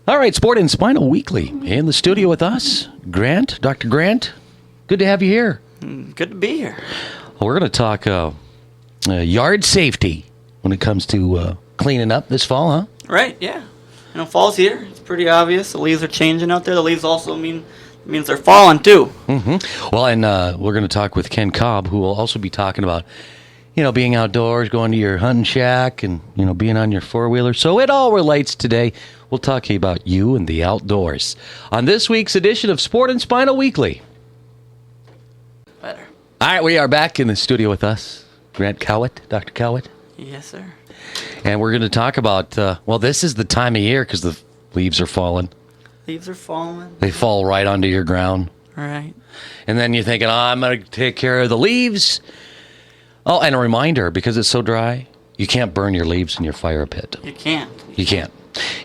All right, Sport and Spinal Weekly in the studio with us. Grant, Dr. Grant, good to have you here. Good to be here. We're going to talk yard safety when it comes to cleaning up this fall, huh? Right, yeah. Fall's here. It's pretty obvious. The leaves are changing out there. The leaves also means they're falling, too. Mm-hmm. Well, and we're going to talk with Ken Cobb, who will also be talking about, being outdoors, going to your hunting shack, and, being on your four-wheeler. So it all relates today. We'll talk to you about you and the outdoors on this week's edition of Sport and Spinal Weekly. Better. All right, we are back in the studio with us, Grant Cowett, Dr. Cowett. Yes, sir. And we're going to talk about, this is the time of year because the leaves are falling. Leaves are falling. They fall right onto your ground. Right. And then you're thinking, I'm going to take care of the leaves. Oh, and a reminder, because it's so dry, you can't burn your leaves in your fire pit. You can't. You can't.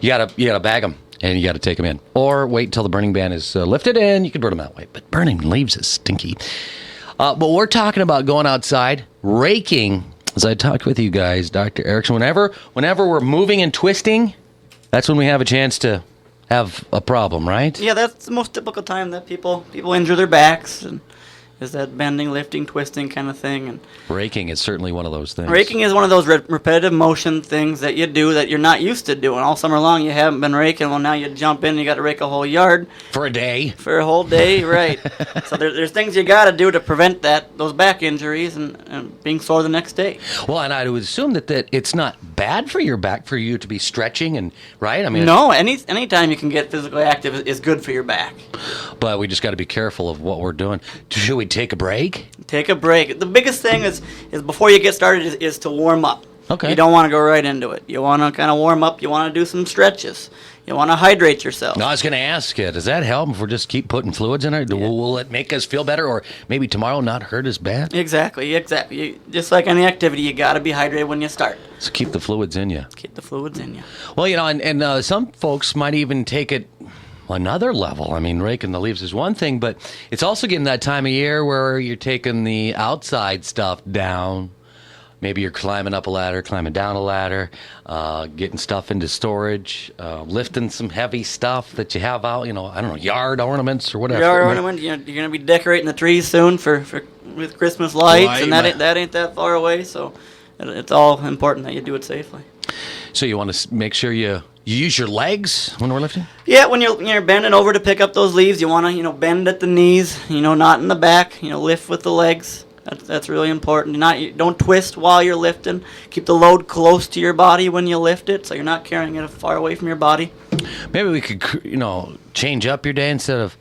You gotta bag them, and you gotta take them in. Or wait until the burning ban is lifted, and you can burn them that way. But burning leaves is stinky. But we're talking about going outside, raking. As I talked with you guys, Dr. Erickson, whenever we're moving and twisting, that's when we have a chance to have a problem, right? Yeah, that's the most typical time that people injure their backs, and is that bending, lifting, twisting kind of thing. And raking is certainly one of those things. Raking is one of those repetitive motion things that you do that you're not used to doing. All summer long you haven't been raking. Well, now you jump in and you got to rake a whole yard. For a day. For a whole day, right. So there's things you got to do to prevent those back injuries and being sore the next day. Well, and I would assume that it's not bad for your back for you to be stretching, and right? I mean, no, anytime you can get physically active is good for your back. But we just got to be careful of what we're doing. Should we take a break? Take a break. The biggest thing is before you get started is to warm up. Okay. You don't want to go right into it. You want to kind of warm up. You want to do some stretches. You want to hydrate yourself. No, I was going to ask you, does that help if we just keep putting fluids in it? Yeah. Will it make us feel better, or maybe tomorrow not hurt as bad? Exactly. Just like any activity, you got to be hydrated when you start. So keep the fluids in you. Keep the fluids in you. Well, and some folks might even take it another level. I mean, raking the leaves is one thing, but it's also getting that time of year where you're taking the outside stuff down. Maybe you're climbing up a ladder, climbing down a ladder, getting stuff into storage, lifting some heavy stuff that you have out, I don't know, yard ornaments or whatever. Yard ornament, you're going to be decorating the trees soon with Christmas lights, and that ain't that far away, so it's all important that you do it safely. So you want to make sure you use your legs when we're lifting? Yeah, when you're bending over to pick up those leaves, you want to, bend at the knees, not in the back, lift with the legs. That's really important. Don't twist while you're lifting. Keep the load close to your body when you lift it, so you're not carrying it far away from your body. Maybe we could, change up your day. Instead of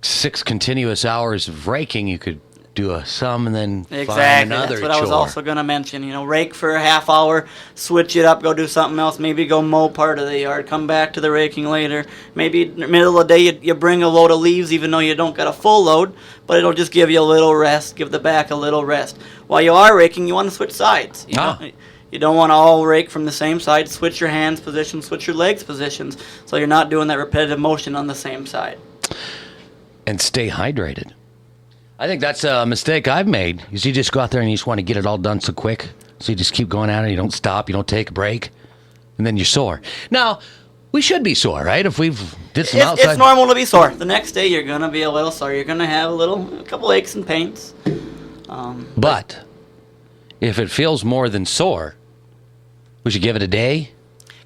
6 continuous hours of raking, you could do a sum and then find another That's what chore. I was also going to mention. Rake for a half hour, switch it up, go do something else. Maybe go mow part of the yard, come back to the raking later. Maybe in the middle of the day you bring a load of leaves, even though you don't got a full load, but it'll just give you a little rest, give the back a little rest. While you are raking, you want to switch sides. You don't want to all rake from the same side. Switch your hands positions, switch your legs positions, so you're not doing that repetitive motion on the same side. And stay hydrated. I think that's a mistake I've made, is you just go out there and you just want to get it all done so quick. So you just keep going at it, you don't stop, you don't take a break, and then you're sore. Now, we should be sore, right? If we've did some outside... It's normal to be sore. The next day you're going to be a little sore. You're going to have a couple aches and pains. But if it feels more than sore, we should give it a day?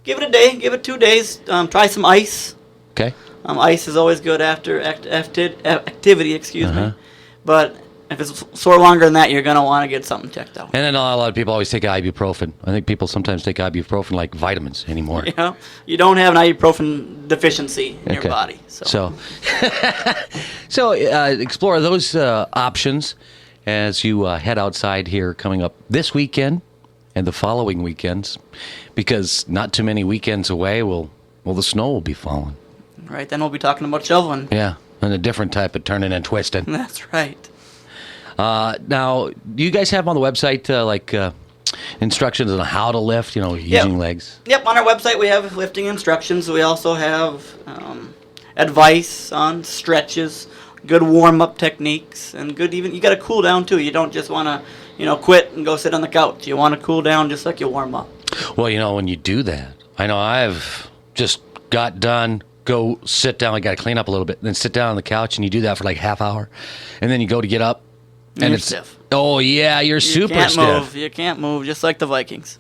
Give it a day. Give it 2 days. Try some ice. Okay. Ice is always good after activity, excuse me. But if it's sore longer than that, you're going to want to get something checked out. And then a lot of people always take ibuprofen. I think people sometimes take ibuprofen like vitamins anymore. Yeah, you don't have an ibuprofen deficiency in your body. So explore those options as you head outside here coming up this weekend and the following weekends, because not too many weekends away the snow will be falling. Right, then we'll be talking about shoveling. Yeah. And a different type of turning and twisting. That's right. Now, do you guys have on the website instructions on how to lift, using legs? Yep, on our website we have lifting instructions. We also have advice on stretches, good warm-up techniques, and you got to cool down too. You don't just want to, quit and go sit on the couch. You want to cool down just like you warm up. Well, when you do that, I know I've just got done, go sit down. I got to clean up a little bit, then sit down on the couch, and you do that for like half hour, and then you go to get up, and You're it's stiff. oh yeah, you're super can't stiff. Move. You can't move, just like the Vikings.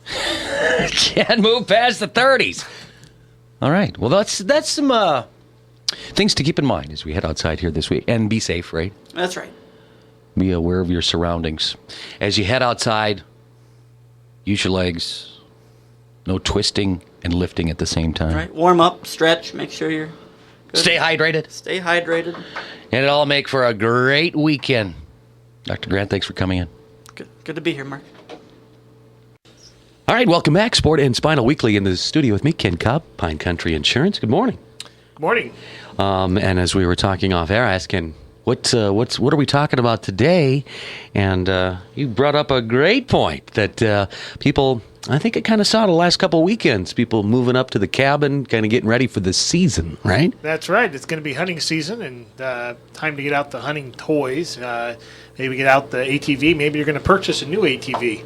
Can't move past the 30s. All right. Well, that's some things to keep in mind as we head outside here this week, and be safe, right? That's right. Be aware of your surroundings as you head outside. Use your legs. No twisting and lifting at the same time. Right. Warm up, stretch, make sure you're good. Stay hydrated. Stay hydrated. And it'll all make for a great weekend. Dr. Grant, thanks for coming in. Good to be here, Mark. All right, welcome back. Sport and Spinal Weekly in the studio with me, Ken Cobb, Pine Country Insurance. Good morning. Good morning. And as we were talking off air, I asked Ken, what are we talking about today? And you brought up a great point that people, I think I kind of saw the last couple of weekends, people moving up to the cabin, kind of getting ready for the season, right? That's right. It's going to be hunting season and time to get out the hunting toys. Maybe get out the ATV. Maybe you're going to purchase a new ATV.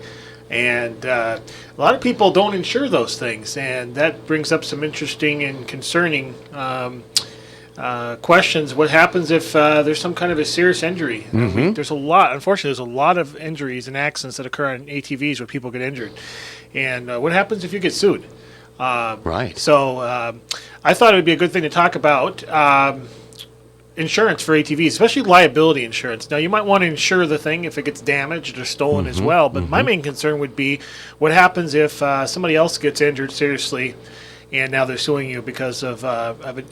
And a lot of people don't insure those things. And that brings up some interesting and concerning questions. What happens if there's some kind of a serious injury? Mm-hmm. Unfortunately, there's a lot of injuries and accidents that occur on ATVs where people get injured. And what happens if you get sued? Right. So I thought it would be a good thing to talk about insurance for ATVs, especially liability insurance. Now, you might want to insure the thing if it gets damaged or stolen as well, but my main concern would be what happens if somebody else gets injured seriously and now they're suing you because of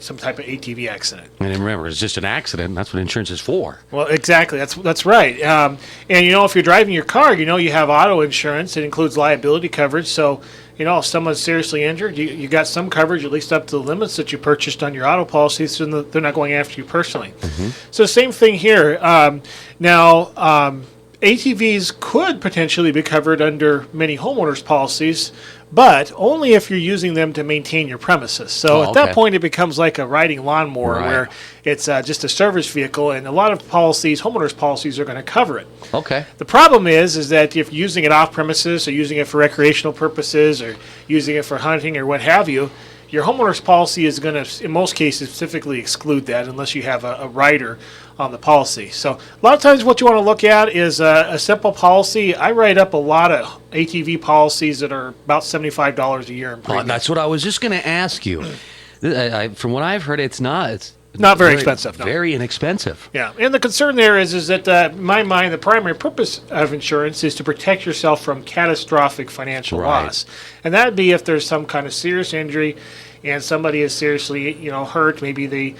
some type of ATV accident. And remember, it's just an accident, and that's what insurance is for. Well, exactly. That's right. And, if you're driving your car, you have auto insurance. It includes liability coverage. So, if someone's seriously injured, you got some coverage, at least up to the limits that you purchased on your auto policy, so they're not going after you personally. So same thing here. Now, ATVs could potentially be covered under many homeowners policies, but only if you're using them to maintain your premises. So at that point, it becomes like a riding lawnmower where it's just a service vehicle, and a lot of policies, homeowners policies, are going to cover it. Okay. The problem is that if you're using it off premises or using it for recreational purposes or using it for hunting or what have you, your homeowner's policy is going to, in most cases, specifically exclude that unless you have a rider on the policy. So a lot of times what you want to look at is a simple policy. I write up a lot of ATV policies that are about $75 a year in premium. That's what I was just going to ask you. From what I've heard, it's not very expensive. No. Very inexpensive. Yeah, and the concern there is that, in my mind, the primary purpose of insurance is to protect yourself from catastrophic financial loss. And that would be if there's some kind of serious injury and somebody is seriously, hurt. Maybe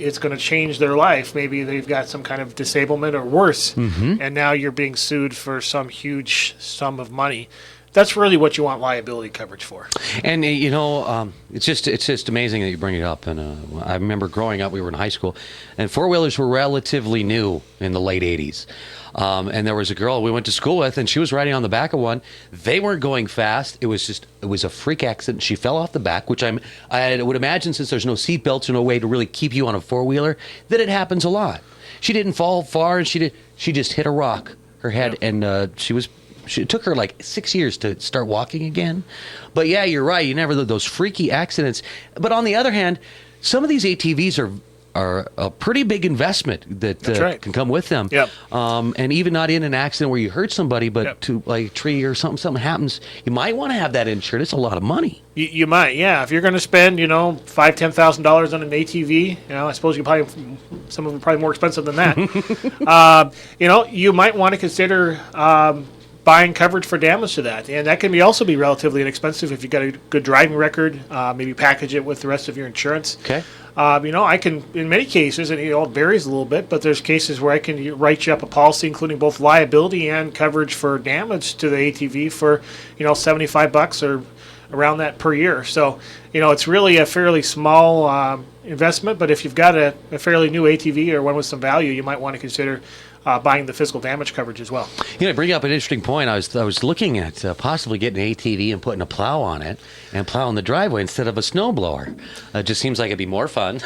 it's going to change their life. Maybe they've got some kind of disablement or worse, and now you're being sued for some huge sum of money. That's really what you want liability coverage for. And it's just amazing that you bring it up. And I remember growing up, we were in high school, and four-wheelers were relatively new in the late 80s. And there was a girl we went to school with, and she was riding on the back of one. They weren't going fast. It was a freak accident. She fell off the back, which I would imagine, since there's no seat belts or no way to really keep you on a four-wheeler, that it happens a lot. She didn't fall far, and she just hit a rock, her head, and it took her like 6 years to start walking again. But yeah, you're right. You never those freaky accidents. But on the other hand, some of these ATVs are a pretty big investment that can come with them. Yep. And even not in an accident where you hurt somebody, but to like a tree or something happens, you might want to have that insured. It's a lot of money. You might, yeah. If you're going to spend, $5,000-$10,000 on an ATV, I suppose some of them are probably more expensive than that. You might want to consider buying coverage for damage to that, and that can also be relatively inexpensive if you've got a good driving record. Maybe package it with the rest of your insurance. Okay. I can, in many cases, and it all varies a little bit, but there's cases where I can write you up a policy including both liability and coverage for damage to the ATV for, $75 or around that per year. So, it's really a fairly small investment, but if you've got a fairly new ATV or one with some value, you might want to consider buying the physical damage coverage as well. Bring up an interesting point. I was looking at possibly getting an ATV and putting a plow on it and plowing the driveway instead of a snowblower. It just seems like it'd be more fun.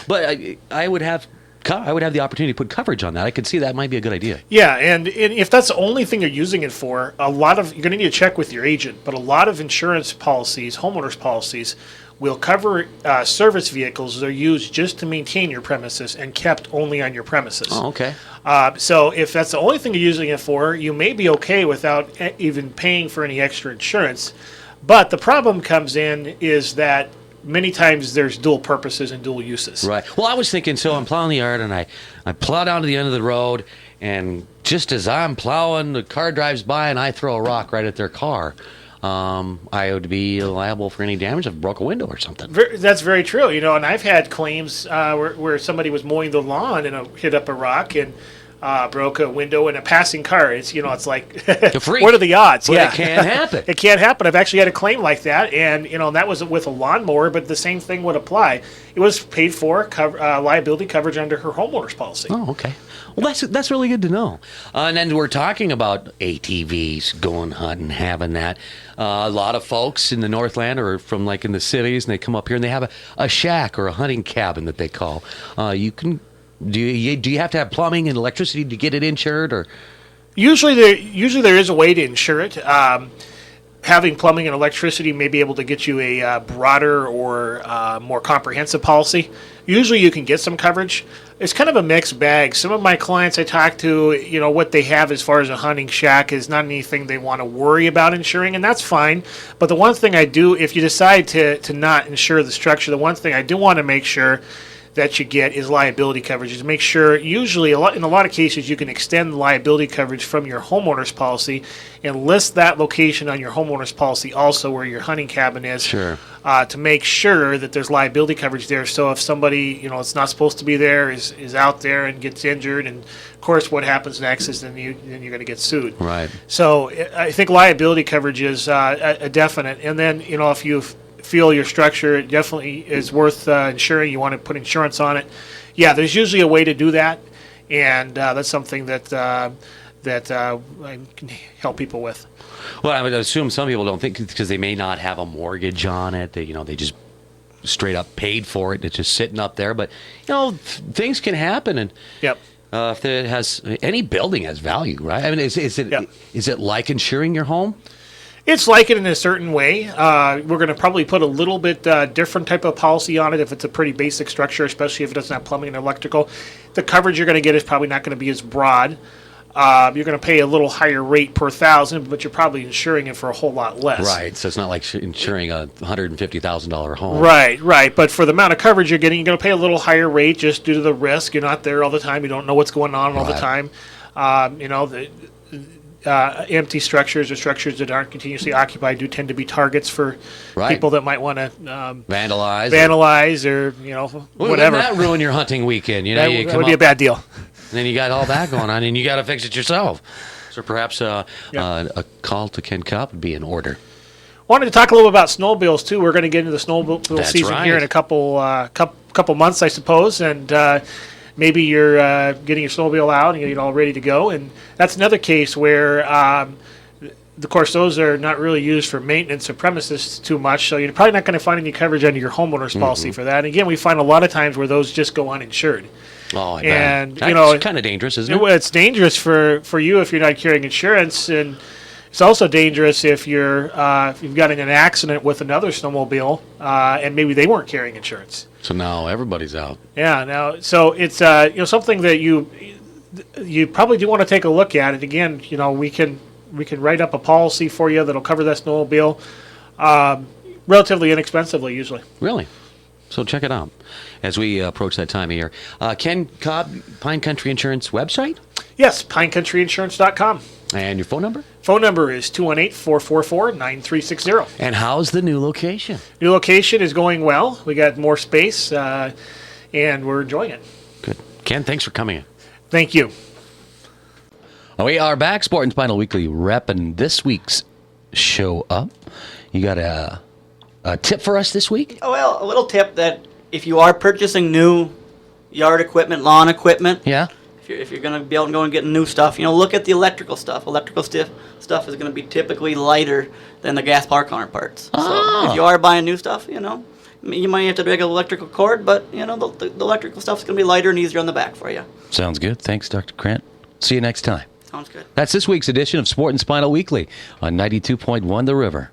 But I would have the opportunity to put coverage on that. I could see that might be a good idea. Yeah, and if that's the only thing you're using it for, you're going to need to check with your agent. But a lot of insurance policies, homeowners policies, will cover service vehicles that are used just to maintain your premises and kept only on your premises. Oh, okay. So if that's the only thing you're using it for, you may be okay without even paying for any extra insurance. But the problem comes in is that many times there's dual purposes and dual uses. Right. Well, I was thinking, so I'm plowing the yard, and I plow down to the end of the road, and just as I'm plowing, the car drives by, and I throw a rock right at their car. I would be liable for any damage if I broke a window or something. That's very true. And I've had claims where somebody was mowing the lawn and hit up a rock and broke a window in a passing car. It's it's like, what are the odds? But it can't happen. It can't happen. I've actually had a claim like that, and that was with a lawnmower, but the same thing would apply. It was paid for liability coverage under her homeowner's policy. Oh, okay. Well, that's really good to know. And then we're talking about ATVs, going hunting, having that. A lot of folks in the Northland or from like in the cities, and they come up here and they have a shack or a hunting cabin that they call. You can. Do you have to have plumbing and electricity to get it insured, or? Usually there is a way to insure it. Having plumbing and electricity may be able to get you a broader or more comprehensive policy. Usually you can get some coverage. It's kind of a mixed bag. Some of my clients I talk to, what they have as far as a hunting shack is not anything they want to worry about insuring, and that's fine. But the one thing I do, if you decide to not insure the structure, the one thing I do want to make sure that you get is liability coverage. Is make sure, usually in a lot of cases, you can extend liability coverage from your homeowner's policy and list that location on your homeowner's policy also where your hunting cabin is. Sure. To make sure that there's liability coverage there. So if somebody, it's not supposed to be there, is out there and gets injured, and of course what happens next is then you're going to get sued. Right. So I think liability coverage is a definite. And then, if you feel your structure definitely is worth insuring, you want to put insurance on it. Yeah, there's usually a way to do that, and that's something that I can help people with. Well, I would assume some people don't think because they may not have a mortgage on it. They just straight up paid for it. It's just sitting up there. But things can happen, and yep. If it has any building has value, right? I mean, is it like insuring your home? It's like it in a certain way. We're going to probably put a little bit different type of policy on it if it's a pretty basic structure, especially if it doesn't have plumbing and electrical. The coverage you're going to get is probably not going to be as broad. You're going to pay a little higher rate per thousand, but you're probably insuring it for a whole lot less. Right, so it's not like insuring a $150,000 home. Right. But for the amount of coverage you're getting, you're going to pay a little higher rate just due to the risk. You're not there all the time. You don't know what's going on all the time. Empty structures or structures that aren't continuously occupied do tend to be targets for people that might want to vandalize or whatever. Wouldn't that ruin your hunting weekend? That would be a bad deal. And then you got all that going on, and you got to fix it yourself. So perhaps a call to Ken Kopp would be in order. Wanted to talk a little about snowmobiles too. We're going to get into the snowmobile season here in a couple months, I suppose, and maybe you're getting your snowmobile out and you're all ready to go. And that's another case where, of course, those are not really used for maintenance of premises too much. So you're probably not going to find any coverage under your homeowner's policy for that. And again, we find a lot of times where those just go uninsured. Oh, I bet. And That's kind of dangerous, isn't it? It's dangerous for you if you're not carrying insurance, and it's also dangerous if you've got in an accident with another snowmobile and maybe they weren't carrying insurance. So now everybody's out. Yeah. So it's something that you probably do want to take a look at. And again, we can write up a policy for you that'll cover that snowmobile relatively inexpensively usually. Really? So check it out as we approach that time of year. Ken Kopp, Pine Country Insurance website? Yes, pinecountryinsurance.com. And your phone number? Phone number is 218-444-9360. And how's the new location? New location is going well. We got more space, and we're enjoying it. Good. Ken, thanks for coming in. Thank you. We are back, Sport and Spinal Weekly, repping this week's show up. You got a tip for us this week? Oh, well, a little tip that if you are purchasing new yard equipment, lawn equipment, Yeah. if you're going to be able to go and get new stuff, look at the electrical stuff. Electrical stuff is going to be typically lighter than the gas power counterparts. So if you are buying new stuff, you might have to drag an electrical cord, but the electrical stuff is going to be lighter and easier on the back for you. Sounds good. Thanks, Dr. Krant. See you next time. Sounds good. That's this week's edition of Sport and Spinal Weekly on 92.1 The River.